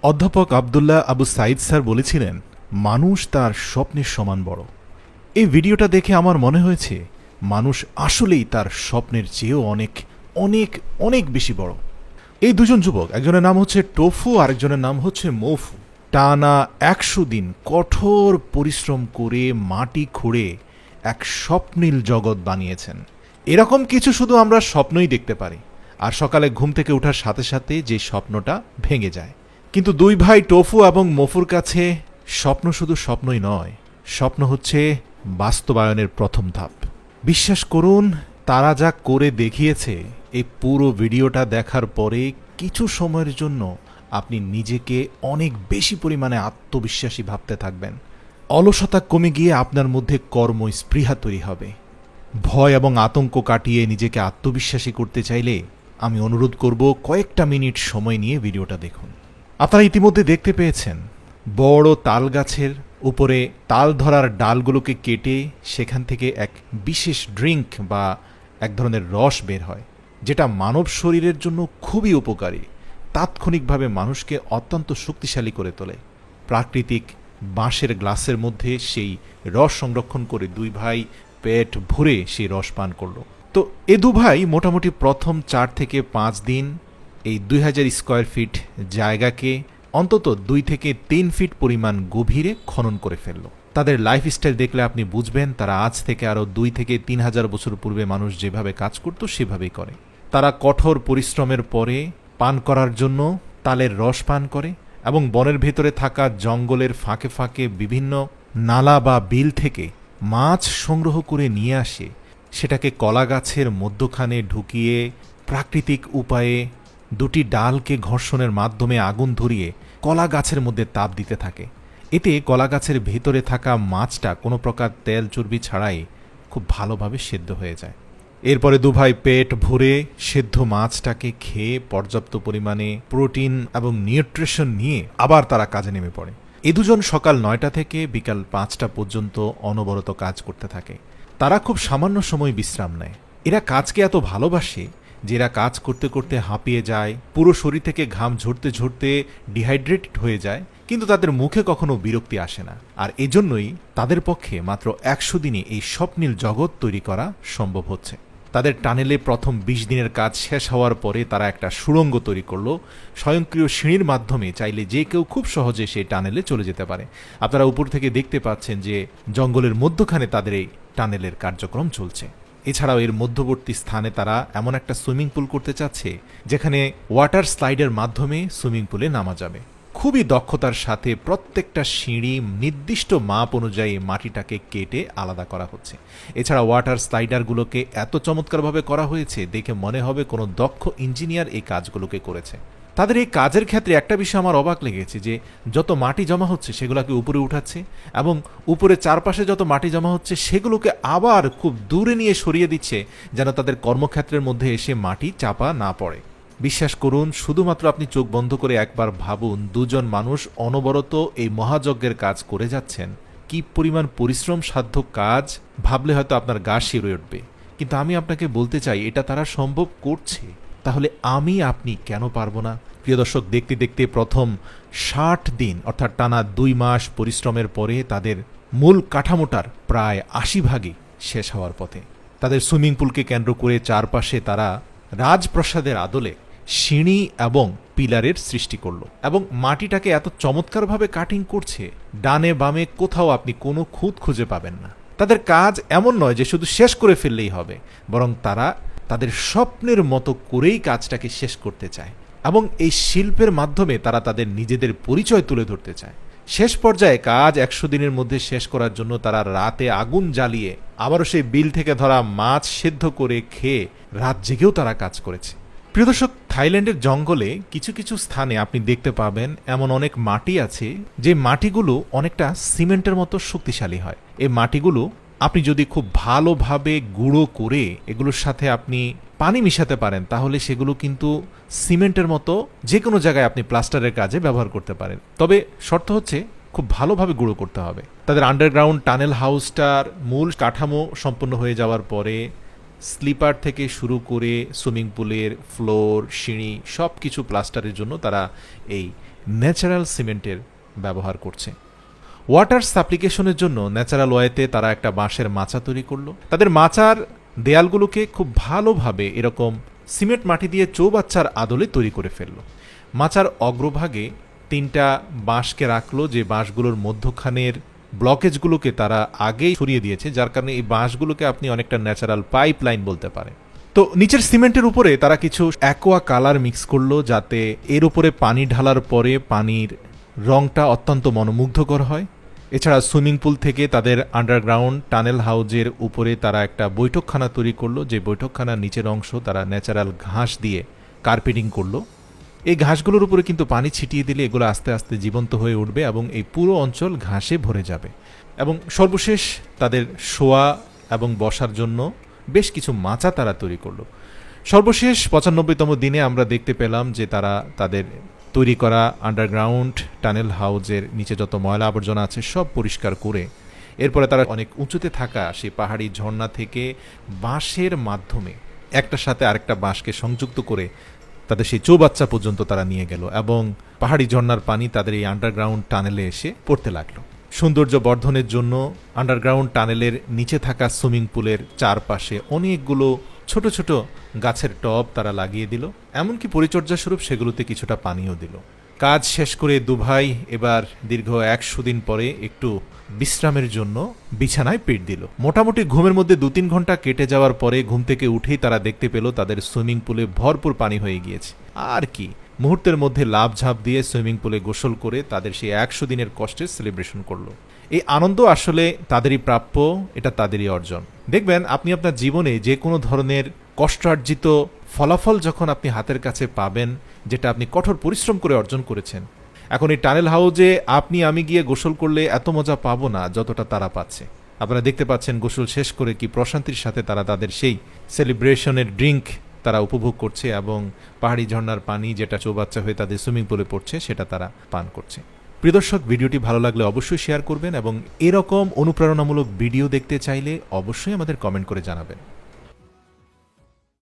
অধ্যাপক আবদুল্লাহ আবু সাইদ স্যার বলেছিলেন, মানুষ তার স্বপ্নের সমান বড়। এই ভিডিওটা দেখে আমার মনে হয়েছে মানুষ আসলেই তার স্বপ্নের চেয়েও অনেক অনেক অনেক বেশি বড়। এই দুজন যুবক, একজনের নাম হচ্ছে টোফু, আরেকজনের নাম হচ্ছে মৌফু, টানা ১০০ দিন কঠোর পরিশ্রম করে মাটি খুঁড়ে এক স্বপ্নীল জগৎ বানিয়েছেন। এরকম কিছু শুধু আমরা স্বপ্নই দেখতে পারি, আর সকালে ঘুম থেকে ওঠার সাথে সাথে যে স্বপ্নটা ভেঙে যায়। কিন্তু দুই ভাই টোফু এবং মফুর কাছে স্বপ্ন শুধু স্বপ্নই নয়, স্বপ্ন হচ্ছে বাস্তবায়নের প্রথম ধাপ। বিশ্বাস করুন, তারা যা করে দেখিয়েছে, এই পুরো ভিডিওটা দেখার পরে কিছু সময়ের জন্য আপনি নিজেকে অনেক বেশি পরিমাণে আত্মবিশ্বাসী ভাবতে থাকবেন। অলসতা কমে গিয়ে আপনার মধ্যে কর্মস্পৃহা তৈরি হবে। ভয় এবং আতঙ্ক কাটিয়ে নিজেকে আত্মবিশ্বাসী করতে চাইলে আমি অনুরোধ করব কয়েকটা মিনিট সময় নিয়ে ভিডিওটা দেখুন। আপনারা ইতিমধ্যে দেখতে পেয়েছেন বড় তাল গাছের উপরে তাল ধরার ডালগুলোকে কেটে সেখান থেকে এক বিশেষ ড্রিঙ্ক বা এক ধরনের রস বের হয়, যেটা মানব শরীরের জন্য খুবই উপকারী, তাৎক্ষণিকভাবে মানুষকে অত্যন্ত শক্তিশালী করে তোলে। প্রাকৃতিক বাঁশের গ্লাসের মধ্যে সেই রস সংরক্ষণ করে দুই ভাই পেট ভরে সেই রস পান করল। তো এ দু ভাই মোটামুটি প্রথম ৪ থেকে ৫ দিন এই ২০০০ স্কোয়ার ফিট জায়গাকে অন্তত ২ থেকে ৩ ফিট পরিমাণ গভীরে খনন করে ফেলল। তাদের লাইফস্টাইল দেখলে আপনি বুঝবেন তারা আজ থেকে আরও ২ থেকে ৩,০০০ বছর পূর্বে মানুষ যেভাবে কাজ করত সেভাবেই করে। তারা কঠোর পরিশ্রমের পরে পান করার জন্য তালের রস পান করে এবং বনের ভেতরে থাকা জঙ্গলের ফাঁকে ফাঁকে বিভিন্ন নালা বা বিল থেকে মাছ সংগ্রহ করে নিয়ে আসে, সেটাকে কলা গাছের মধ্যখানে ঢুকিয়ে প্রাকৃতিক উপায়ে দুটি ডালকে ঘর্ষণের মাধ্যমে আগুন ধরিয়ে কলা গাছের মধ্যে তাপ দিতে থাকে। এতে কলা গাছের ভেতরে থাকা মাছটা কোনো প্রকার তেল চর্বি ছাড়াই খুব ভালোভাবে সেদ্ধ হয়ে যায়। এরপরে দুভাই পেট ভরে সেদ্ধ মাছটাকে খেয়ে পর্যাপ্ত পরিমাণে প্রোটিন এবং নিউট্রিশন নিয়ে আবার তারা কাজে নেমে পড়ে। এ দুজন সকাল ৯টা থেকে বিকাল ৫টা পর্যন্ত অনবরত কাজ করতে থাকে। তারা খুব সামান্য সময় বিশ্রাম নেয়। এরা কাজকে এত ভালোবাসে যে এরা কাজ করতে করতে হাঁপিয়ে যায়, পুরো শরীর থেকে ঘাম ঝরতে ঝরতে ডিহাইড্রেটেড হয়ে যায়, কিন্তু তাদের মুখে কখনো বিরক্তি আসে না। আর এজন্যই তাদের পক্ষে মাত্র ১০০ দিনে এই স্বপ্নীল জগৎ তৈরি করা সম্ভব হচ্ছে। তাদের টানেলে প্রথম ২০ দিনের কাজ শেষ হওয়ার পরে তারা একটা সুড়ঙ্গ তৈরি করলো। স্বয়ংক্রিয় সিঁড়ির মাধ্যমে চাইলে যে কেউ খুব সহজে সেই টানেলে চলে যেতে পারে। আপনারা উপর থেকে দেখতে পাচ্ছেন যে জঙ্গলের মধ্যখানে তাদের এই টানেলের কার্যক্রম চলছে। এছাড়াও এর মধ্যবর্তী স্থানে তারা এমন একটা সুইমিং পুল করতে চাচ্ছে যেখানে ওয়াটার স্লাইডের মাধ্যমে সুইমিং পুলে নামা যাবে। খুবই দক্ষতার সাথে প্রত্যেকটা সিঁড়ি নির্দিষ্ট মাপ অনুযায়ী মাটিটাকে কেটে আলাদা করা হচ্ছে। এছাড়া ওয়াটার স্লাইডারগুলোকে এত চমৎকারভাবে করা হয়েছে দেখে মনে হবে কোনো দক্ষ ইঞ্জিনিয়ার এই কাজগুলোকে করেছে। তাদের এই কাজের ক্ষেত্রে একটা বিষয় আমার অবাক লেগেছে যে যত মাটি জমা হচ্ছে সেগুলোকে উপরে উঠাচ্ছে এবং উপরে চারপাশে যত মাটি জমা হচ্ছে সেগুলোকে আবার খুব দূরে নিয়ে সরিয়ে দিচ্ছে যেন তাদের কর্মক্ষেত্রের মধ্যে এসে মাটি চাপা না পড়ে। বিশ্বাস করুন, শুধুমাত্র আপনি চোখ বন্ধ করে একবার ভাবুন, দুজন মানুষ অনবরত এই মহাযজ্ঞের কাজ করে যাচ্ছেন। কি পরিমাণ পরিশ্রম সাধ্য কাজ ভাবলে হয়তো আপনার গা শিউরে উঠবে। কিন্তু আমি আপনাকে বলতে চাই এটা তারা সম্ভব করছে, তাহলে আমি আপনি কেন পারবো না? প্রিয় দর্শক, দেখতে দেখতে প্রথম ৬০ দিন অর্থাৎ টানা ২ মাস পরিশ্রমের পরে তাদের মূল কাঠামোটার প্রায় ৮০ ভাগই শেষ হওয়ার পথে। তাদের সুইমিং পুলকে কেন্দ্র করে চারপাশে তারা রাজপ্রাসাদের আদলে সিঁড়ি এবং পিলারের সৃষ্টি করলো এবং মাটিটাকে এত চমৎকারভাবে কাটিং করছে, ডানে বামে কোথাও আপনি কোনো খুঁত খুঁজে পাবেন না। তাদের কাজ এমন নয় যে শুধু শেষ করে ফেললেই হবে, বরং তারা তাদের স্বপ্নের মতো করেই কাজটাকে শেষ করতে চায় এবং এই শিল্পের মাধ্যমে তারা তাদের নিজেদের পরিচয় তুলে ধরতে চায়। শেষ পর্যায়ে কাজ ১০০ দিনের মধ্যে শেষ করার জন্য তারা রাতে আগুন জ্বালিয়ে আবারও সেই বিল থেকে ধরা মাছ সেদ্ধ করে খেয়ে রাত জেগেও তারা কাজ করেছে। প্রিয় দর্শক, থাইল্যান্ডের জঙ্গলে কিছু কিছু স্থানে আপনি দেখতে পাবেন এমন অনেক মাটি আছে যে মাটিগুলো অনেকটা সিমেন্টের মতো শক্তিশালী হয়। এই মাটিগুলো আপনি যদি খুব ভালোভাবে গুঁড়ো করে এগুলোর সাথে আপনি পানি মিশাতে পারেন তাহলে সেগুলো কিন্তু সিমেন্টের মতো যে কোনো জায়গায় আপনি প্লাস্টারের কাজে ব্যবহার করতে পারেন। তবে শর্ত হচ্ছে খুব ভালোভাবে গুঁড়ো করতে হবে। তাদের আন্ডারগ্রাউন্ড টানেল হাউসটার মূল কাঠামো সম্পন্ন হয়ে যাওয়ার পরে স্লিপার থেকে শুরু করে সুইমিং পুলের ফ্লোর, সিঁড়ি সব কিছু প্লাস্টারের জন্য তারা এই ন্যাচারাল সিমেন্টের ব্যবহার করছে। ওয়াটার সাপ্লিকেশনের জন্য ন্যাচারাল ওয়েতে তারা একটা বাঁশের মাচা তৈরি করলো। তাদের মাচার দেয়ালগুলোকে খুব ভালোভাবে এরকম সিমেন্ট মাটি দিয়ে চৌবাচ্চার আদলে তৈরি করে ফেললো। মাচার অগ্রভাগে 3টা বাঁশকে রাখলো, যে বাঁশগুলোর মধ্যখানের ব্লকেজগুলোকে তারা আগেই সরিয়ে দিয়েছে, যার কারণে এই বাঁশগুলোকে আপনি অনেকটা ন্যাচারাল পাইপ লাইন বলতে পারেন। তো নিচের সিমেন্টের উপরে তারা কিছু অ্যাকোয়া কালার মিক্স করলো, যাতে এর উপরে পানি ঢালার পরে পানির রংটা অত্যন্ত মনোমুগ্ধকর হয়। এছাড়া সুইমিং পুল থেকে তাদের আন্ডারগ্রাউন্ড টানেল হাউজের উপরে তারা একটা বৈঠকখানা তৈরি করলো, যে বৈঠকখানার নিচের অংশ তারা ন্যাচারাল ঘাস দিয়ে কার্পেটিং করলো। এই ঘাসগুলোর উপরে কিন্তু পানি ছিটিয়ে দিলে এগুলো আস্তে আস্তে জীবন্ত হয়ে উঠবে এবং এই পুরো অঞ্চল ঘাসে ভরে যাবে। এবং সর্বশেষ তাদের শোয়া এবং বসার জন্য বেশ কিছু মাচা তারা তৈরি করলো। সর্বশেষ 95তম দিনে আমরা দেখতে পেলাম যে তারা তাদের তৈরি করা আন্ডারগ্রাউন্ড টানেল হাউজের নিচে যত ময়লা আবর্জনা আছে সব পরিষ্কার করে এরপরে তারা অনেক উঁচুতে থাকা সেই পাহাড়ি ঝর্ণা থেকে বাঁশের মাধ্যমে একটার সাথে আরেকটা বাঁশকে সংযুক্ত করে তাদের সেই চৌবাচ্চা পর্যন্ত তারা নিয়ে গেল এবং পাহাড়ি ঝর্ণার পানি তাদের এই আন্ডারগ্রাউন্ড টানেলে এসে পড়তে লাগলো। সৌন্দর্য বর্ধনের জন্য আন্ডারগ্রাউন্ড টানেলের নিচে থাকা সুইমিং পুলের চারপাশে অনেকগুলো ছোট ছোট গাছের টব তারা লাগিয়ে দিল, এমনকি পরিচর্যা স্বরূপ সেগুলোতে কিছুটা পানিও দিল। কাজ শেষ করে দুভাই এবার দীর্ঘ 100 দিন পরে একটু বিশ্রামের জন্য বিছানায় পিঠ দিল। মোটামুটি ঘুমের মধ্যে 2-3 ঘন্টা কেটে যাওয়ার পরে ঘুম থেকে উঠেই তারা দেখতে পেল তাদের সুইমিং পুলে ভরপুর পানি হয়ে গিয়েছে। আর কি, মুহূর্তের মধ্যে লাফ ঝাঁপ দিয়ে সুইমিং পুলে গোসল করে তাদের সেই 100 দিনের কষ্টের সেলিব্রেশন করলো। এই আনন্দ আসলে তাদেরই প্রাপ্য, এটা তাদেরই অর্জন। দেখবেন আপনি আপনার জীবনে যে কোনো ধরনের কষ্টার্জিত ফলাফল যখন আপনি হাতের কাছে পাবেন, যেটা আপনি কঠোর পরিশ্রম করে অর্জন করেছেন, এখন এই টানেল হাউজে আপনি আমি গিয়ে গোসল করলে এত মজা পাবো না যতটা তারা পাচ্ছে। আপনারা দেখতে পাচ্ছেন গোসল শেষ করে কি প্রশান্তির সাথে তারা তাদের সেই সেলিব্রেশনের ড্রিঙ্ক তারা উপভোগ করছে এবং পাহাড়ি ঝর্ণার পানি যেটা চৌবাচ্চা হয়ে তাদের সুইমিং পুলে পড়ছে সেটা তারা পান করছে। প্রিয় দর্শক, ভিডিওটি ভালো লাগলে অবশ্যই শেয়ার করবেন এবং এরকম অনুপ্রেরণামূলক ভিডিও দেখতে চাইলে অবশ্যই আমাদের কমেন্ট করে জানাবেন।